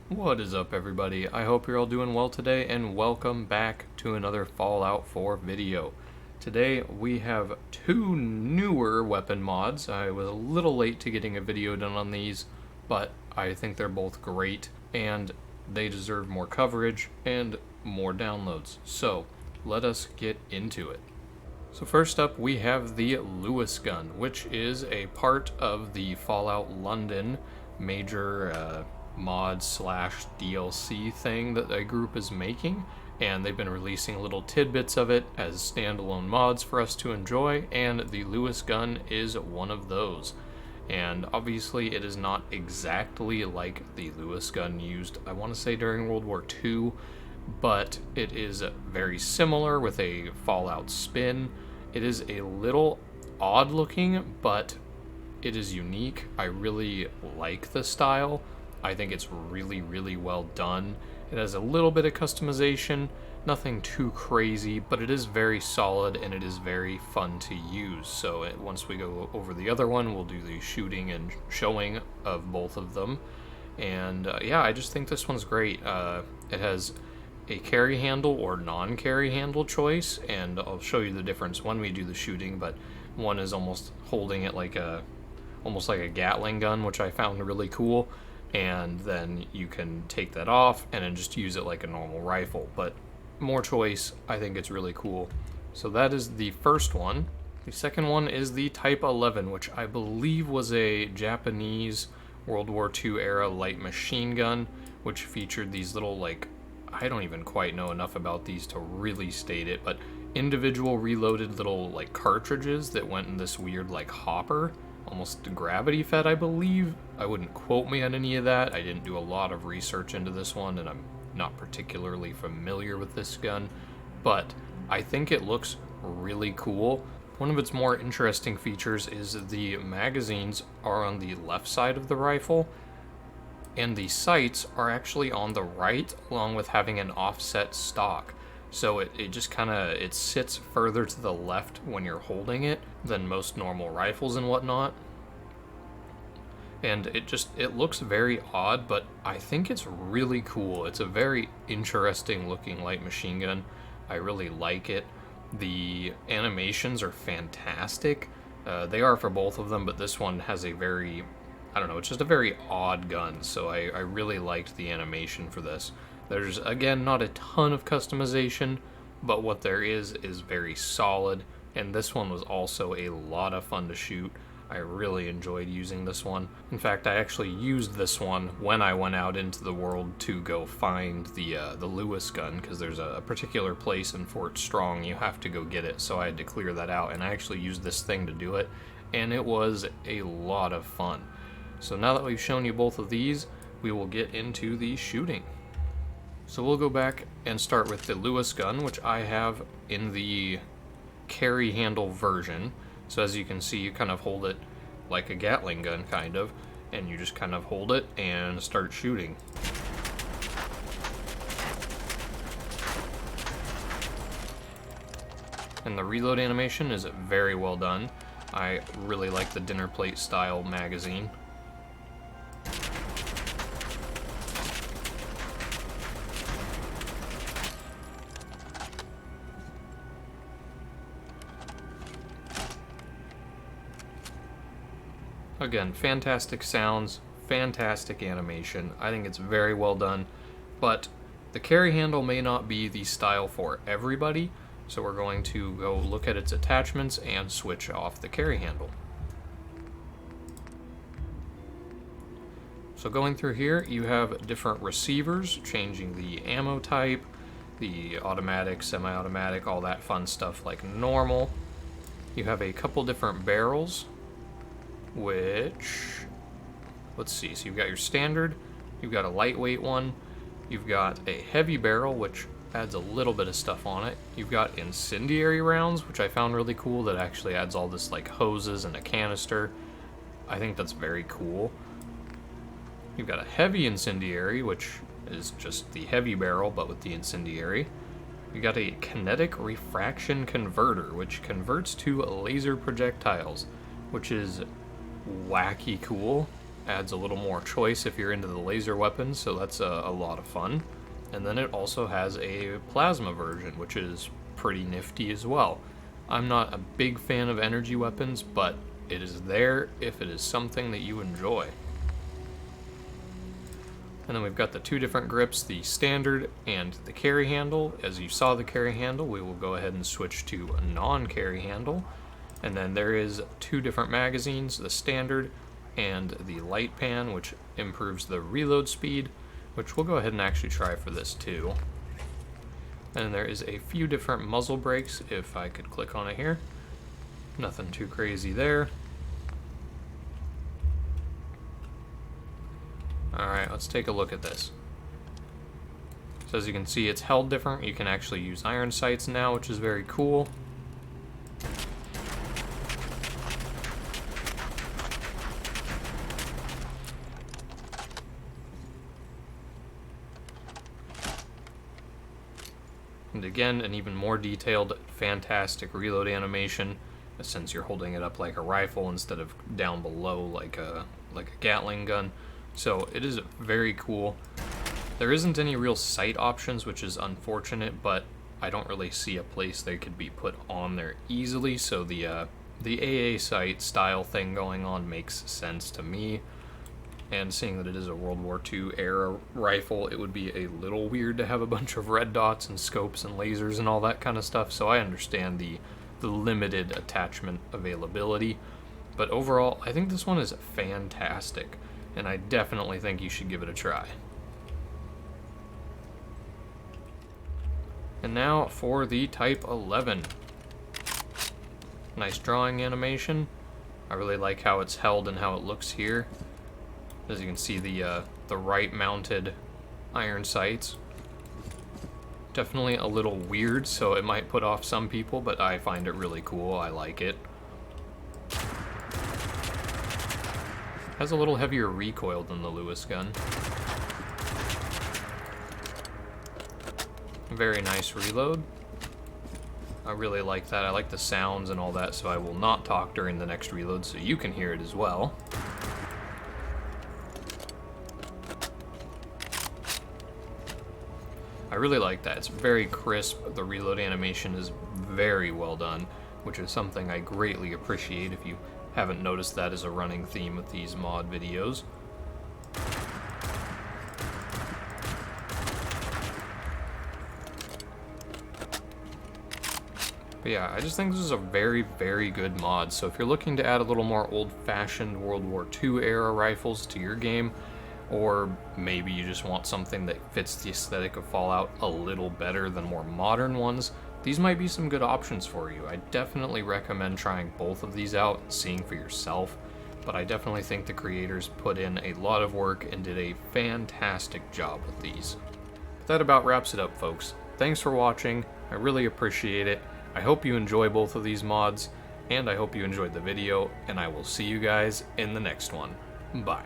What is up, everybody? I hope you're all doing well today, and welcome back to another Fallout 4 video. Today we have two newer weapon mods. I was a little late to getting a video done on these, but I think they're both great, and they deserve more coverage and more downloads. So let us get into it. So first up, we have the Lewis gun, which is a part of the Fallout London major mod slash DLC thing that a group is making, and they've been releasing little tidbits of it as standalone mods for us to enjoy, and the Lewis gun is one of those. And obviously it is not exactly like the Lewis gun used, I want to say, during World War II, but it is very similar with a Fallout spin. It is a little odd looking, but it is unique. I really like the style. I think it's really well done. It has a little bit of customization, nothing too crazy, but it is very solid and it is very fun to use. So once we go over the other one, we'll do the shooting and showing of both of them. And yeah, I just think this one's great. It has a carry handle or non-carry handle choice, and I'll show you the difference when we do the shooting, but one is almost holding it like almost like a Gatling gun, which I found really cool. And then you can take that off and then just use it like a normal rifle, but more choice. I think it's really cool. So that is the first one. The second one is the Type 11, which I believe was a Japanese World War II era light machine gun, which featured these little, like, I don't even quite know enough about these to really state it, but individual reloaded little like cartridges that went in this weird like hopper, almost gravity fed, I believe. I wouldn't quote me on any of that. I didn't do a lot of research into this one, and I'm not particularly familiar with this gun, but I think it looks really cool. One of its more interesting features is the magazines are on the left side of the rifle, and the sights are actually on the right, along with having an offset stock. So it just kind of, it sits further to the left when you're holding it than most normal rifles and whatnot. And it looks very odd, but I think it's really cool. It's a very interesting looking light machine gun. I really like it. The animations are fantastic. They are for both of them, but this one has a very, I don't know, it's just a very odd gun. So I really liked the animation for this. There's, again, not a ton of customization, but what there is very solid, and this one was also a lot of fun to shoot. I really enjoyed using this one. In fact, I actually used this one when I went out into the world to go find the Lewis gun, because there's a particular place in Fort Strong you have to go get it, so I had to clear that out, and I actually used this thing to do it, and it was a lot of fun. So now that we've shown you both of these, we will get into the shooting. So we'll go back and start with the Lewis gun, which I have in the carry handle version. So as you can see, you kind of hold it like a Gatling gun, kind of, and you just kind of hold it and start shooting. And the reload animation is very well done. I really like the dinner plate style magazine. Again, fantastic sounds, fantastic animation. I think it's very well done, but the carry handle may not be the style for everybody, so we're going to go look at its attachments and switch off the carry handle. So going through here, you have different receivers, changing the ammo type, the automatic, semi-automatic, all that fun stuff like normal. You have a couple different barrels, which, let's see, so you've got your standard, you've got a lightweight one, you've got a heavy barrel, which adds a little bit of stuff on it, you've got incendiary rounds, which I found really cool, that actually adds all this like hoses and a canister. I think that's very cool. You've got a heavy incendiary, which is just the heavy barrel but with the incendiary. You got a kinetic refraction converter, which converts to laser projectiles, which is wacky cool. adds a little more choice if you're into the laser weapons, so that's a lot of fun. And then it also has a plasma version, which is pretty nifty as well. I'm not a big fan of energy weapons, but it is there if it is something that you enjoy. And then we've got the two different grips, the standard and the carry handle. As you saw the carry handle, we will go ahead and switch to a non-carry handle. And then there is two different magazines, the standard and the light pan, which improves the reload speed, which we'll go ahead and actually try for this too. And there is a few different muzzle brakes, if I could click on it here. Nothing too crazy there. Alright, let's take a look at this. So as you can see, it's held different. You can actually use iron sights now, which is very cool. And again, an even more detailed, fantastic reload animation, since you're holding it up like a rifle instead of down below like a Gatling gun. So it is very cool. There isn't any real sight options, which is unfortunate, but I don't really see a place they could be put on there easily, so the AA sight style thing going on makes sense to me. And seeing that it is a World War II era rifle, it would be a little weird to have a bunch of red dots and scopes and lasers and all that kind of stuff, so I understand the limited attachment availability. But overall, I think this one is fantastic, and I definitely think you should give it a try. And now for the Type 11. Nice drawing animation. I really like how it's held and how it looks here. As you can see, the right mounted iron sights. Definitely a little weird, so it might put off some people, but I find it really cool. I like it. Has a little heavier recoil than the Lewis gun. Very nice reload. I really like that. I like the sounds and all that, so I will not talk during the next reload so you can hear it as well. I really like that. It's very crisp. The reload animation is very well done, which is something I greatly appreciate if you haven't noticed that as a running theme with these mod videos. But yeah, I just think this is a very, very good mod. So if you're looking to add a little more old-fashioned World War II era rifles to your game, or maybe you just want something that fits the aesthetic of Fallout a little better than more modern ones, these might be some good options for you. I definitely recommend trying both of these out and seeing for yourself, but I definitely think the creators put in a lot of work and did a fantastic job with these. But that about wraps it up, folks. Thanks for watching. I really appreciate it. I hope you enjoy both of these mods, and I hope you enjoyed the video, and I will see you guys in the next one. Bye.